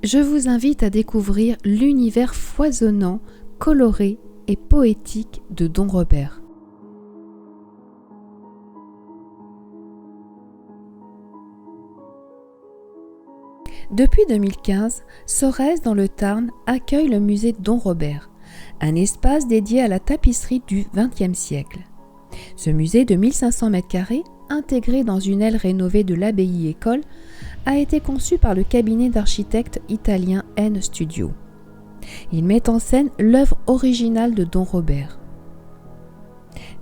je vous invite à découvrir l'univers foisonnant, coloré et poétique de Don Robert. Depuis 2015, Sorèze dans le Tarn accueille le musée Don Robert, un espace dédié à la tapisserie du XXe siècle. Ce musée de 1500 m², intégré dans une aile rénovée de l'abbaye-école, a été conçu par le cabinet d'architectes italien N Studio. Il met en scène l'œuvre originale de Don Robert.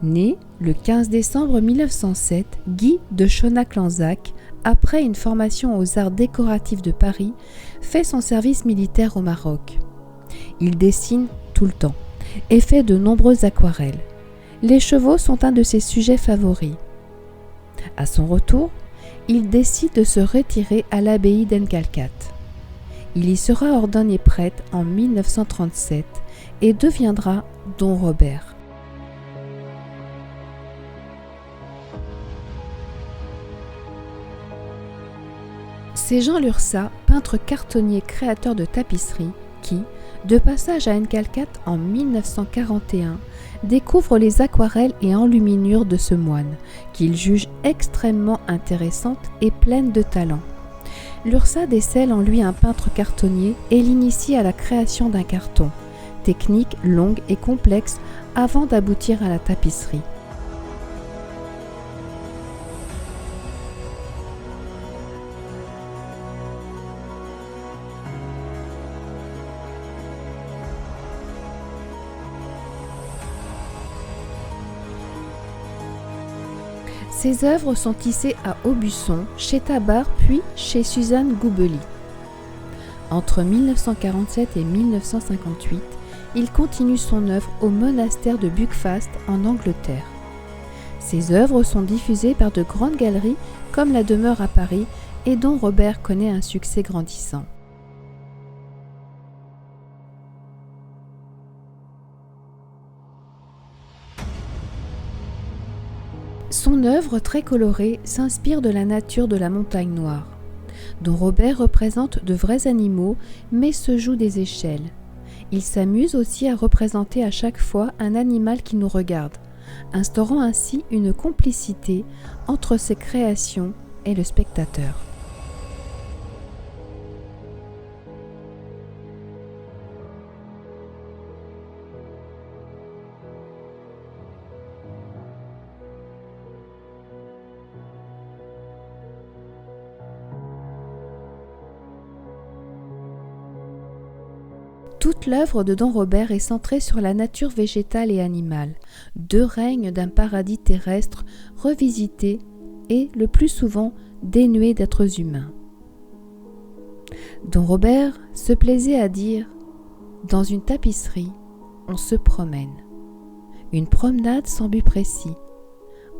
Né le 15 décembre 1907, Guy de Chaunac-Lanzac, après une formation aux arts décoratifs de Paris, fait son service militaire au Maroc. Il dessine tout le temps et fait de nombreuses aquarelles. Les chevaux sont un de ses sujets favoris. À son retour, il décide de se retirer à l'abbaye d'Encalcat. Il y sera ordonné prêtre en 1937 et deviendra Don Robert. C'est Jean Lurçat, peintre cartonnier créateur de tapisserie, qui, de passage à Encalcat en 1941, découvre les aquarelles et enluminures de ce moine, qu'il juge extrêmement intéressante et pleine de talent. Lurçat décèle en lui un peintre cartonnier et l'initie à la création d'un carton, technique longue et complexe avant d'aboutir à la tapisserie. Ses œuvres sont tissées à Aubusson, chez Tabar, puis chez Suzanne Goubely. Entre 1947 et 1958, il continue son œuvre au monastère de Buckfast en Angleterre. Ses œuvres sont diffusées par de grandes galeries comme la Demeure à Paris et Don Robert connaît un succès grandissant. Son œuvre très colorée s'inspire de la nature de la Montagne Noire. Don Robert représente de vrais animaux, mais se joue des échelles. Il s'amuse aussi à représenter à chaque fois un animal qui nous regarde, instaurant ainsi une complicité entre ses créations et le spectateur. Toute l'œuvre de Don Robert est centrée sur la nature végétale et animale, deux règnes d'un paradis terrestre revisité et, le plus souvent, dénué d'êtres humains. Don Robert se plaisait à dire « Dans une tapisserie, on se promène. Une promenade sans but précis.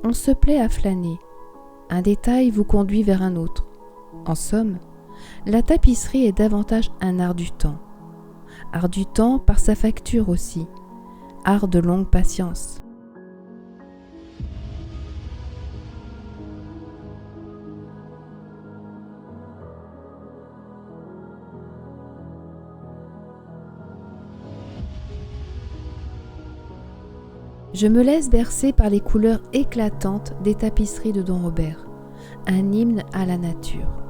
On se plaît à flâner. Un détail vous conduit vers un autre. En somme, la tapisserie est davantage un art du temps. Art du temps par sa facture aussi, art de longue patience. Je me laisse bercer par les couleurs éclatantes des tapisseries de Don Robert, un hymne à la nature.